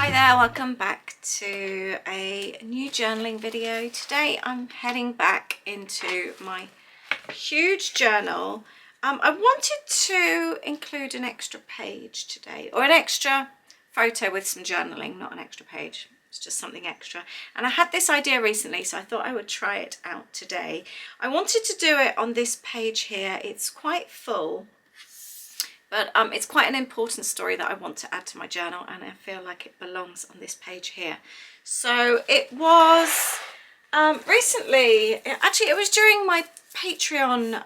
Hi there, welcome back to a new journaling video. Today I'm heading back into my huge journal. I wanted to include an extra page today, or an extra photo with some journaling, not an extra page. It's just something extra. And I had this idea recently, so I thought I would try it out today. I wanted to do it on this page here. It's quite full. But it's quite an important story that I want to add to my journal, and I feel like it belongs on this page here. So it was recently, actually it was during my Patreon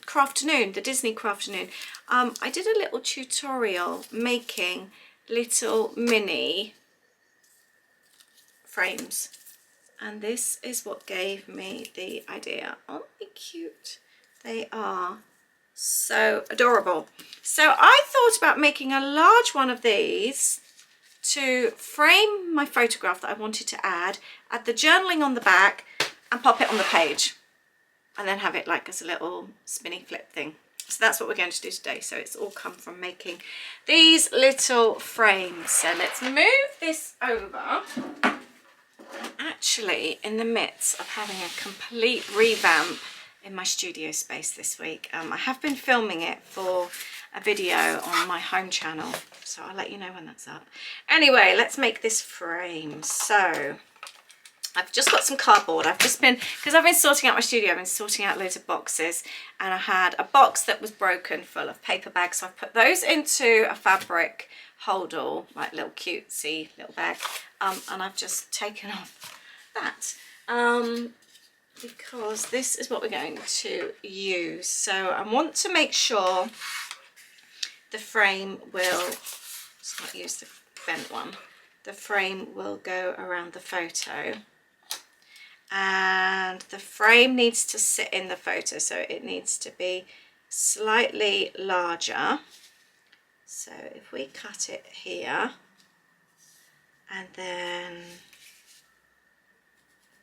Crafternoon, the Disney Crafternoon. I did a little tutorial making little mini frames. And this is what gave me the idea. Aren't they cute? They are so adorable. So I thought about making a large one of these to frame my photograph that I wanted to add the journaling on the back and pop it on the page, and then have it like as a little spinny flip thing. So that's what we're going to do today. So it's all come from making these little frames. So let's move this over. I'm actually in the midst of having a complete revamp in my studio space this week. I have been filming it for a video on my home channel, so I'll let you know when that's up. Anyway, let's make this frame. So I've just got some cardboard. Because I've been sorting out my studio, I've been sorting out loads of boxes, and I had a box that was broken full of paper bags, so I've put those into a fabric hold-all, like little cutesy little bag, and I've just taken off that. Because this is what we're going to use. So I want to make sure the frame will, let's not use the bent one, the frame will go around the photo, and the frame needs to sit in the photo, so it needs to be slightly larger. So if we cut it here and then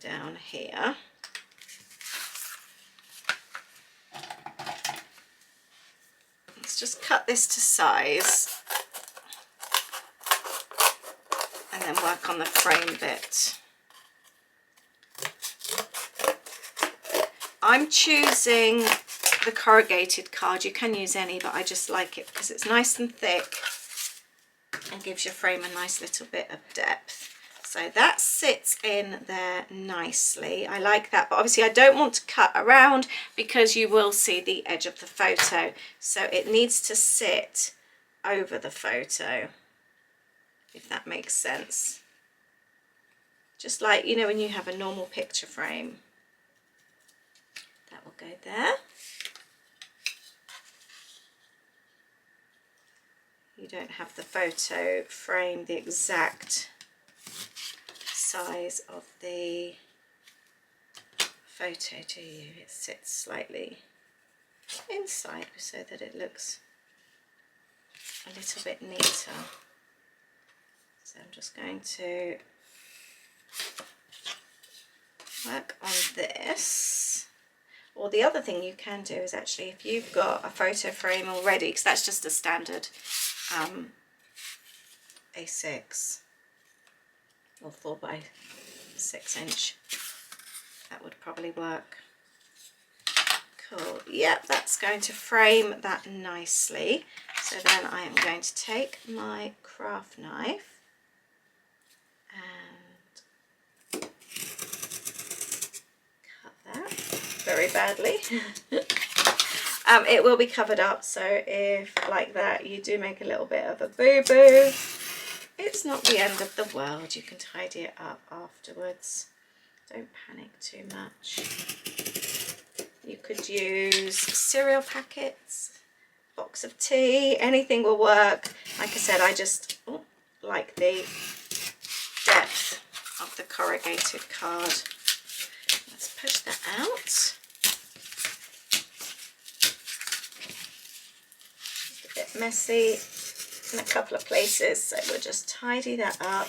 down here, let's just cut this to size and then work on the frame bit. I'm choosing the corrugated card. You can use any, but I just like it because it's nice and thick and gives your frame a nice little bit of depth. So that sits in there nicely. I like that, but obviously I don't want to cut around because you will see the edge of the photo. So it needs to sit over the photo, if that makes sense. Just like, you know, when you have a normal picture frame. That will go there. You don't have the photo frame the exact size of the photo, do you? It sits slightly inside so that it looks a little bit neater. So I'm just going to work on this. Or the other thing you can do is actually, if you've got a photo frame already, because that's just a standard A6 or 4x6 inch, that would probably work. Cool. Yep, that's going to frame that nicely. So then I am going to take my craft knife and cut that very badly. It will be covered up, so if like that you do make a little bit of a boo-boo, it's not the end of the world. You can tidy it up afterwards. Don't panic too much. You could use cereal packets, box of tea, anything will work. Like I said, I just like the depth of the corrugated card. Let's push that out. It's a bit messy in a couple of places, so we'll just tidy that up.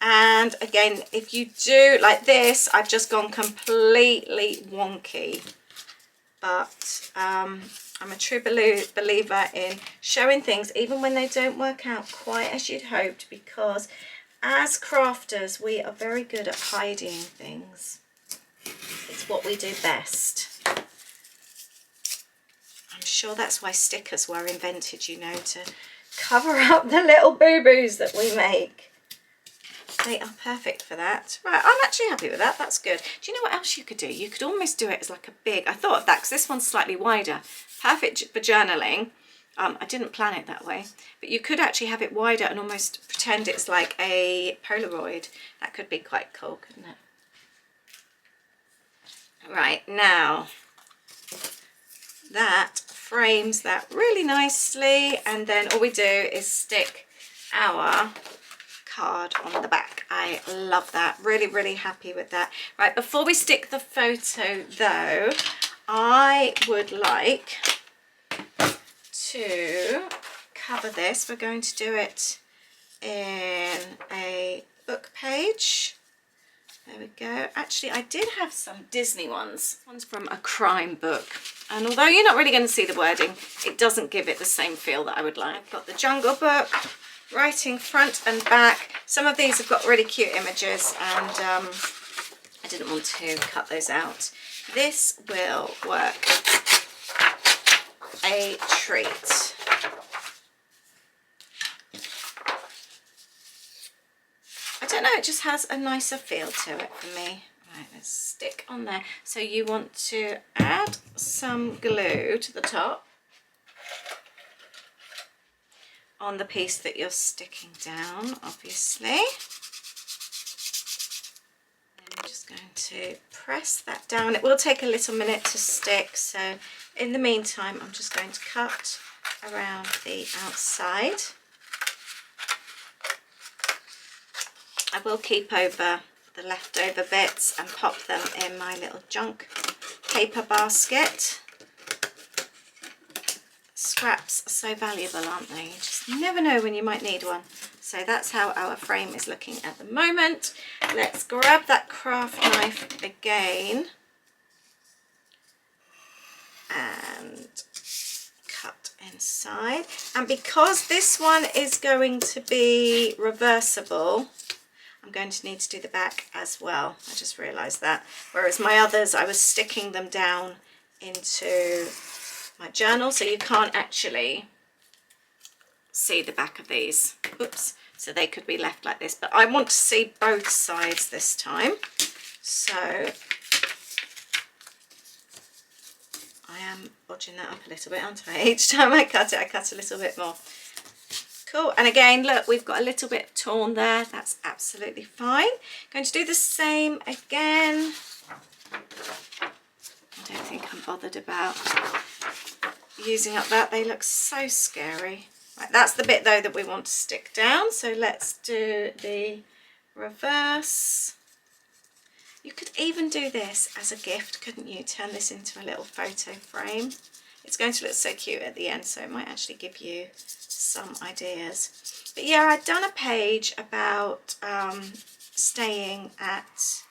And again, if you do like this, I've just gone completely wonky, but I I'm a true believer in showing things even when they don't work out quite as you'd hoped, because as crafters we are very good at hiding things. It's what we do best. I'm sure that's why stickers were invented, you know, to cover up the little boo-boos that we make. They are perfect for that. Right, I'm actually happy with that. That's good. Do you know what else you could do? You could almost do it as like a big... I thought of that because this one's slightly wider. Perfect for journaling. I didn't plan it that way. But you could actually have it wider and almost pretend it's like a Polaroid. That could be quite cool, couldn't it? Right, now... that frames that really nicely, and then all we do is stick our card on the back. I love that. Really, really happy with that. Right, before we stick the photo though, I would like to cover this. We're going to do it in a book page. There we go. Actually, I did have some Disney ones. One's from a crime book. And although you're not really going to see the wording, it doesn't give it the same feel that I would like. I've got the Jungle Book, writing front and back. Some of these have got really cute images, and I didn't want to cut those out. This will work a treat. I don't know, it just has a nicer feel to it for me. Right, let's stick on there. So you want to add some glue to the top on the piece that you're sticking down, obviously. Then I'm just going to press that down. It will take a little minute to stick, so in the meantime I'm just going to cut around the outside. I will keep over the leftover bits and pop them in my little junk paper basket. Scraps are so valuable, aren't they? You just never know when you might need one. So that's how our frame is looking at the moment. Let's grab that craft knife again and cut inside. And because this one is going to be reversible, I'm going to need to do the back as well. I just realised that. Whereas my others, I was sticking them down into my journal, so you can't actually see the back of these. Oops. So they could be left like this. But I want to see both sides this time. So I am bodging that up a little bit, aren't I? Each time I cut it, I cut a little bit more. Cool. And again, look, we've got a little bit torn there. That's absolutely fine. Going to do the same again. I don't think I'm bothered about using up that. They look so scary. Right, that's the bit though that we want to stick down. So let's do the reverse. You could even do this as a gift, couldn't you? Turn this into a little photo frame. It's going to look so cute at the end, so it might actually give you some ideas. But yeah, I'd done a page about staying at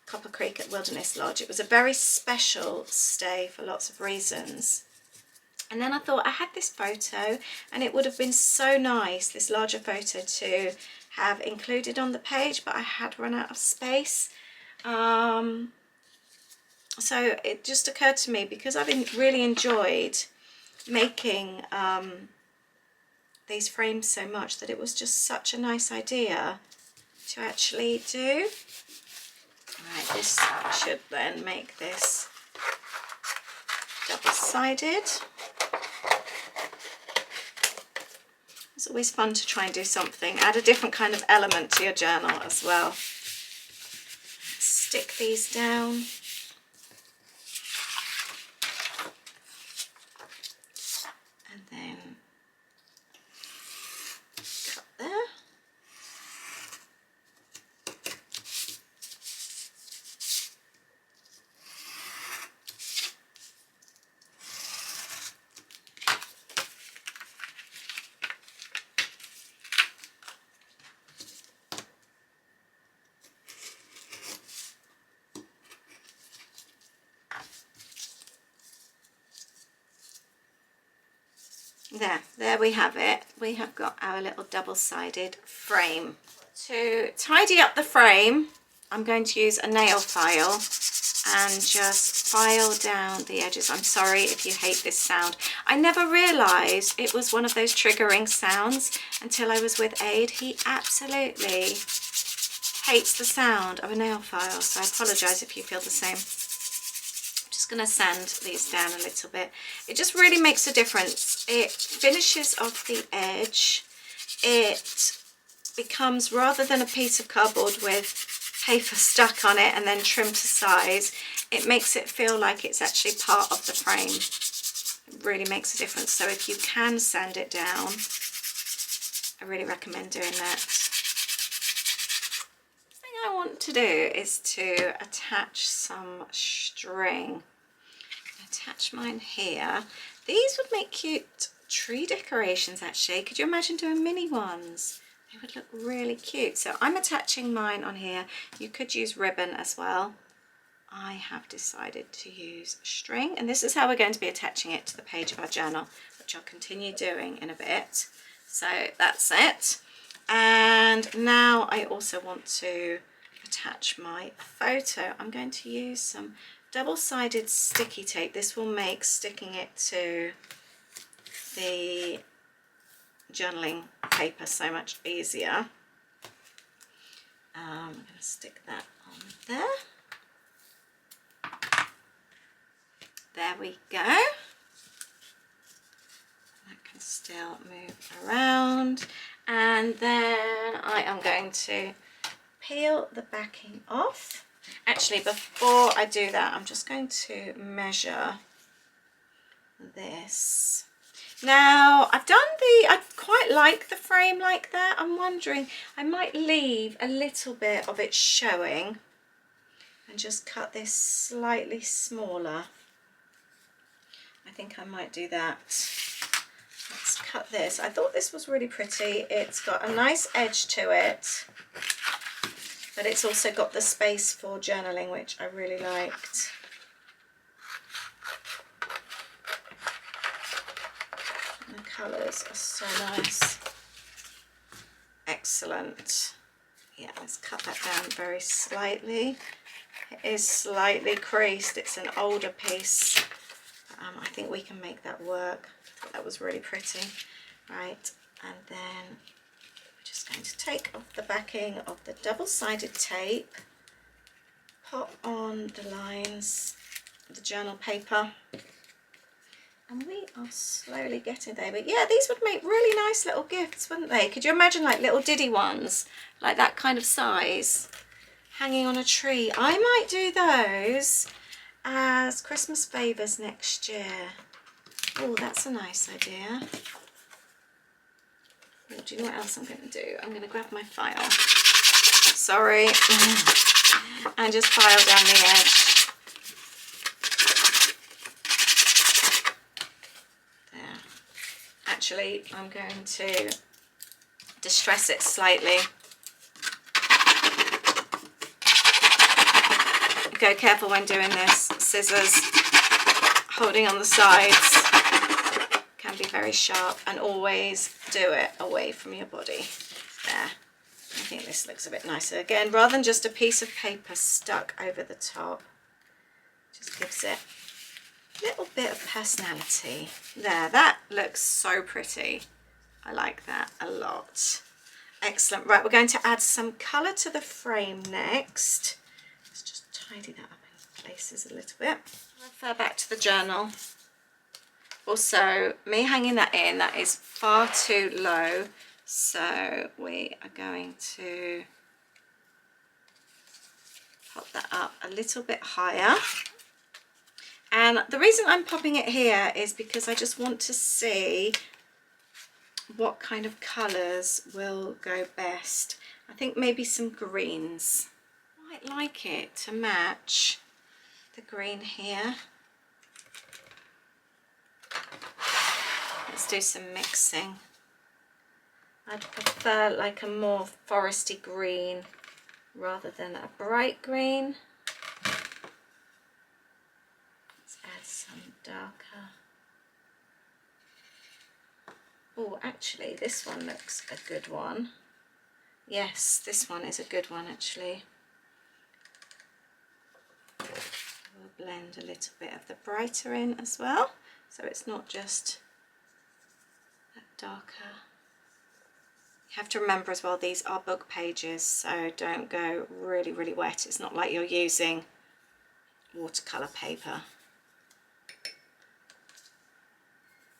Copper Creek at Wilderness Lodge. It was a very special stay for lots of reasons. And then I thought I had this photo and it would have been so nice, this larger photo, to have included on the page, but I had run out of space. So it just occurred to me, because I've really enjoyed making these frames so much, that it was just such a nice idea to actually do. Right, this should then make this double-sided. It's always fun to try and do something, add a different kind of element to your journal as well. Stick these down. And then cut there. There we have it. We have got our little double-sided frame. To tidy up the frame, I'm going to use a nail file and just file down the edges. I'm sorry if you hate this sound. I never realised it was one of those triggering sounds until I was with Aid. He absolutely hates the sound of a nail file, so I apologise if you feel the same. I'm just going to sand these down a little bit. It just really makes a difference. It finishes off the edge. It becomes, rather than a piece of cardboard with paper stuck on it and then trimmed to size, it makes it feel like it's actually part of the frame. It really makes a difference. So if you can sand it down, I really recommend doing that. The thing I want to do is to attach some string. Attach mine here. These would make cute tree decorations actually. Could you imagine doing mini ones? They would look really cute. So I'm attaching mine on here. You could use ribbon as well. I have decided to use string, and this is how we're going to be attaching it to the page of our journal, which I'll continue doing in a bit. So that's it. And now I also want to attach my photo. I'm going to use some double-sided sticky tape. This will make sticking it to the journaling paper so much easier. I'm going to stick that on there. There we go. That can still move around. And then I am going to peel the backing off. Actually, before I do that, I'm just going to measure this. Now, I quite like the frame like that. I'm wondering, I might leave a little bit of it showing and just cut this slightly smaller. I think I might do that. Let's cut this. I thought this was really pretty. It's got a nice edge to it, but it's also got the space for journaling, which I really liked. The colours are so nice. Excellent. Yeah, let's cut that down very slightly. It is slightly creased. It's an older piece. I think we can make that work. I thought that was really pretty. Right, and then we're just going to take off the backing of the double-sided tape, pop on the lines of the journal paper, and we are slowly getting there. But yeah, these would make really nice little gifts, wouldn't they? Could you imagine like little diddy ones, like that kind of size, hanging on a tree? I might do those as Christmas favours next year. Oh, that's a nice idea. Oh, do you know what else I'm going to do? I'm going to grab my file. Sorry. And just file down the edge. There. Actually, I'm going to distress it slightly. Go careful when doing this. Scissors holding on the sides can be very sharp, and always do it away from your body. There. I think this looks a bit nicer. Again, rather than just a piece of paper stuck over the top, just gives it a little bit of personality. There, that looks so pretty. I like that a lot. Excellent. Right, we're going to add some colour to the frame next. Let's just tidy that up in places a little bit. Refer back to the journal. Also, me hanging that in, that is far too low. So we are going to pop that up a little bit higher. And the reason I'm popping it here is because I just want to see what kind of colours will go best. I think maybe some greens. I might like it to match the green here. Let's do some mixing. I'd prefer like a more foresty green rather than a bright green. Let's add some darker. Oh, actually, this one looks a good one. Yes, this one is a good one, actually. We'll blend a little bit of the brighter in as well, so it's not just that darker. You have to remember as well, these are book pages, so don't go really, really wet. It's not like you're using watercolour paper.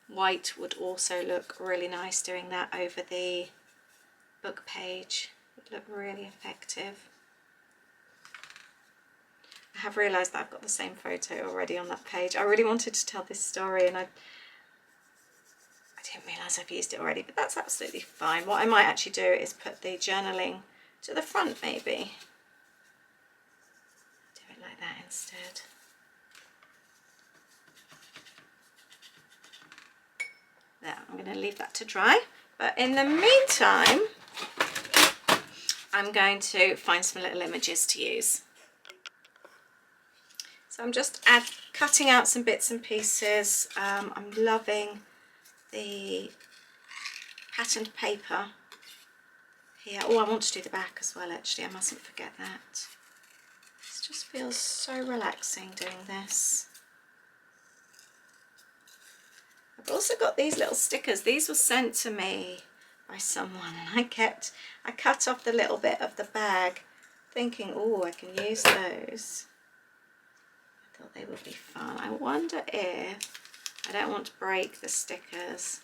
White would also look really nice doing that over the book page. It would look really effective. I have realised that I've got the same photo already on that page. I really wanted to tell this story and I didn't realise I've used it already, but that's absolutely fine. What I might actually do is put the journaling to the front maybe. Do it like that instead. There, I'm going to leave that to dry. But in the meantime, I'm going to find some little images to use. So I'm just cutting out some bits and pieces. I'm loving the patterned paper here. Oh, I want to do the back as well, actually. I mustn't forget that. This just feels so relaxing doing this. I've also got these little stickers. These were sent to me by someone and I cut off the little bit of the bag thinking, oh, I can use those. I thought they would be fun. I wonder if, I don't want to break the stickers.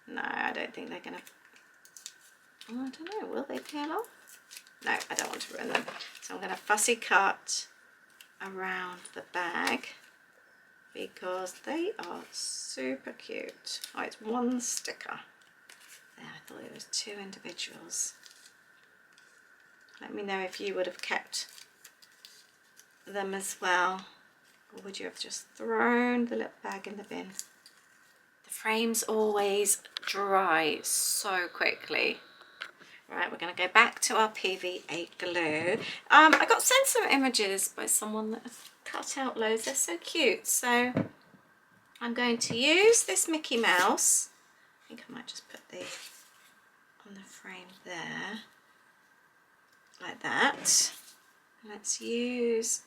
No, I don't think they're going to, oh, I don't know, will they peel off? No, I don't want to ruin them. So I'm going to fussy cut around the bag because they are super cute. Oh, it's one sticker. There, I thought it was two individuals. Let me know if you would have kept them as well. Or would you have just thrown the little bag in the bin? The frames always dry so quickly. Right, we're going to go back to our PVA glue. I got sent some images by someone that has cut out loads. They're so cute. So I'm going to use this Mickey Mouse. I think I might just put the on the frame there, like that. Let's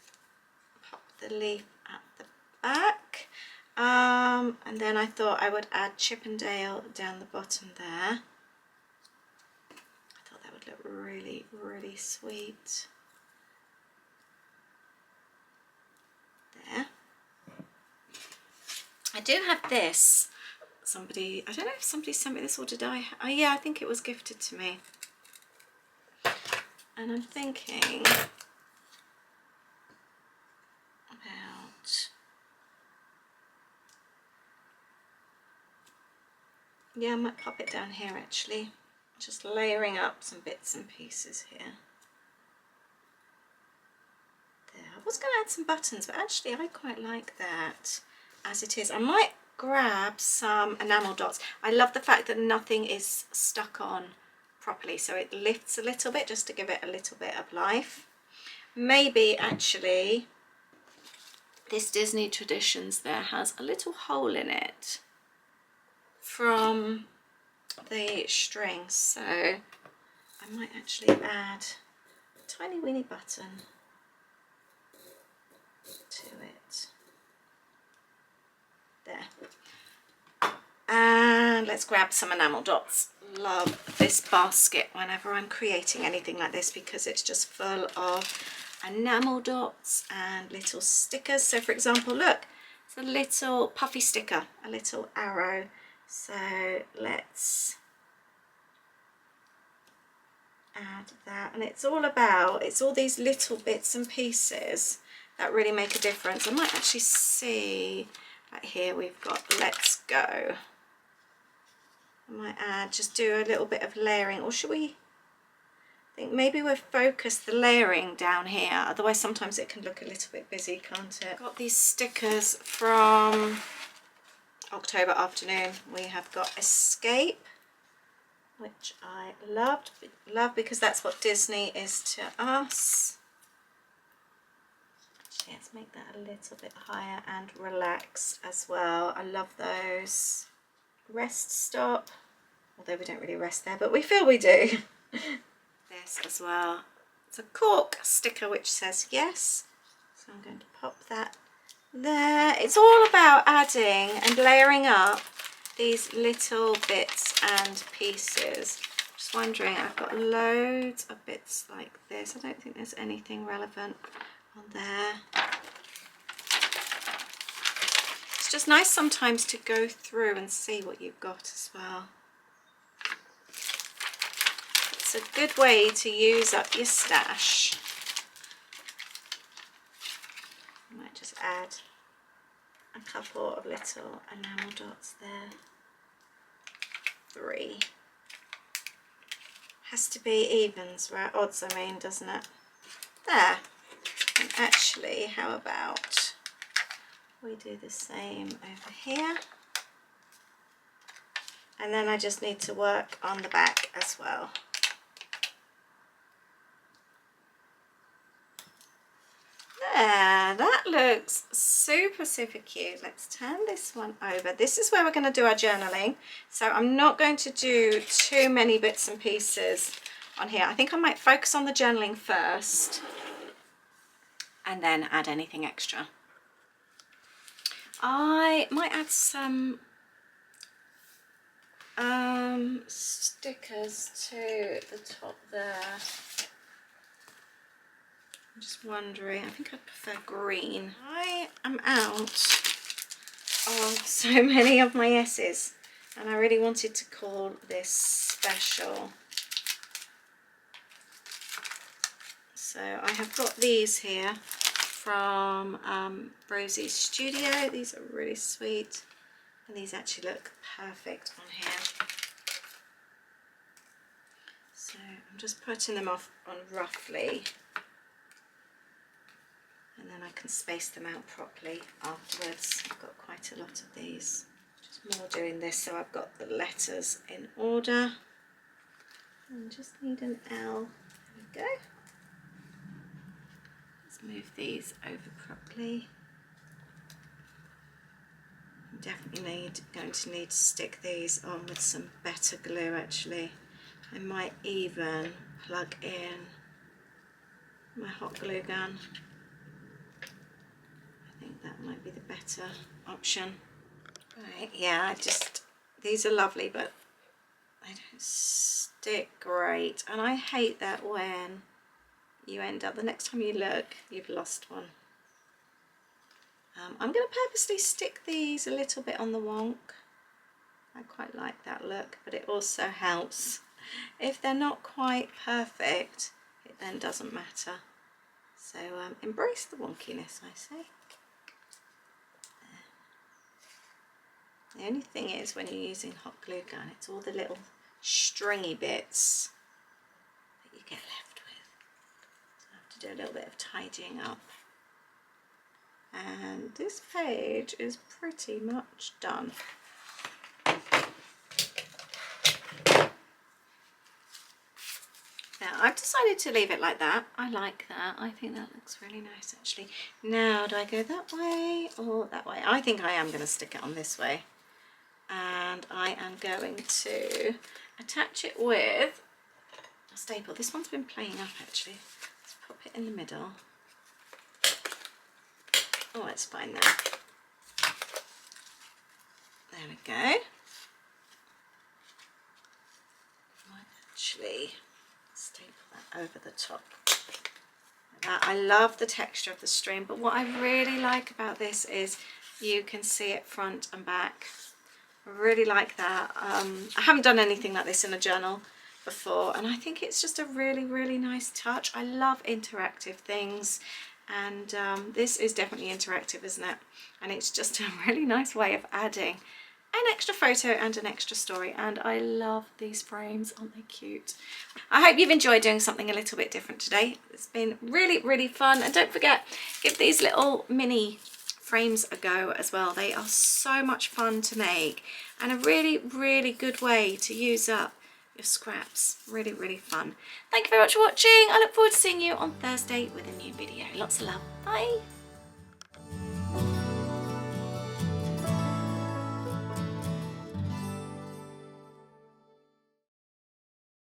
pop the leaf at the back. And then I thought I would add Chippendale down the bottom there. I thought that would look really, really sweet. There. I do have this. Somebody, I don't know if somebody sent me this or did I? Oh yeah, I think it was gifted to me. And I'm thinking about, yeah, I might pop it down here actually. Just layering up some bits and pieces here. There. I was going to add some buttons, but actually I quite like that as it is. I might grab some enamel dots. I love the fact that nothing is stuck on properly, so it lifts a little bit just to give it a little bit of life. Maybe actually this Disney Traditions there has a little hole in it from the string, so I might actually add a tiny weeny button to it. There. And let's grab some enamel dots. Love this basket whenever I'm creating anything like this because it's just full of enamel dots and little stickers. So for example, look, it's a little puffy sticker, a little arrow. So let's add that, and it's all these little bits and pieces that really make a difference. I might actually see, like here we've got Let's Go. I might just do a little bit of layering, or should we, I think maybe we'll focus the layering down here, otherwise sometimes it can look a little bit busy, can't it? Got these stickers from October Afternoon. We have got Escape, which I love because that's what Disney is to us. Actually, let's make that a little bit higher and relaxed as well. I love those. Rest Stop. although we don't really rest there, but we feel we do. This as well. It's a cork sticker which says yes. So I'm going to pop that there. It's all about adding and layering up these little bits and pieces. Just wondering, I've got loads of bits like this. I don't think there's anything relevant on there. It's just nice sometimes to go through and see what you've got as well. It's a good way to use up your stash. I might just add a couple of little enamel dots there. 3. Has to be evens, right? Odds, I mean, doesn't it? There. And actually, how about we do the same over here? And then I just need to work on the back as well. There, that looks super, super cute. Let's turn this one over. This is where we're going to do our journaling. So I'm not going to do too many bits and pieces on here. I think I might focus on the journaling first and then add anything extra. I might add some stickers to the top there. I'm just wondering, I think I prefer green. I am out of so many of my S's and I really wanted to call this special. So I have got these here from Rosie's Studio. These are really sweet and these actually look perfect on here. So I'm just putting them off on roughly, and then I can space them out properly afterwards. I've got quite a lot of these. Just more doing this so I've got the letters in order. And just need an L. There we go. Let's move these over properly. I'm definitely going to need to stick these on with some better glue actually. I might even plug in my hot glue gun. I think that might be the better option. Right, yeah, these are lovely, but they don't stick great. And I hate that when you end up, the next time you look, you've lost one. I'm going to purposely stick these a little bit on the wonk. I quite like that look, but it also helps. If they're not quite perfect, it then doesn't matter. So embrace the wonkiness, I say. The only thing is when you're using hot glue gun, it's all the little stringy bits that you get left with. So I have to do a little bit of tidying up. And this page is pretty much done. Now I've decided to leave it like that. I like that. I think that looks really nice actually. Now do I go that way or that way? I think I am going to stick it on this way. And I am going to attach it with a staple. This one's been playing up actually. Let's pop it in the middle. Oh, let's find that. There we go. Might actually staple that over the top. Like that. I love the texture of the string, but what I really like about this is you can see it front and back. I really like that. I haven't done anything like this in a journal before, and I think it's just a really, really nice touch. I love interactive things, and this is definitely interactive, isn't it? And it's just a really nice way of adding an extra photo and an extra story, and I love these frames. Aren't they cute? I hope you've enjoyed doing something a little bit different today. It's been really, really fun, and don't forget, give these little mini frames a go as well. They are so much fun to make and a really, really good way to use up your scraps. Really, really fun. Thank you very much for watching. I look forward to seeing you on Thursday with a new video. Lots of love. Bye.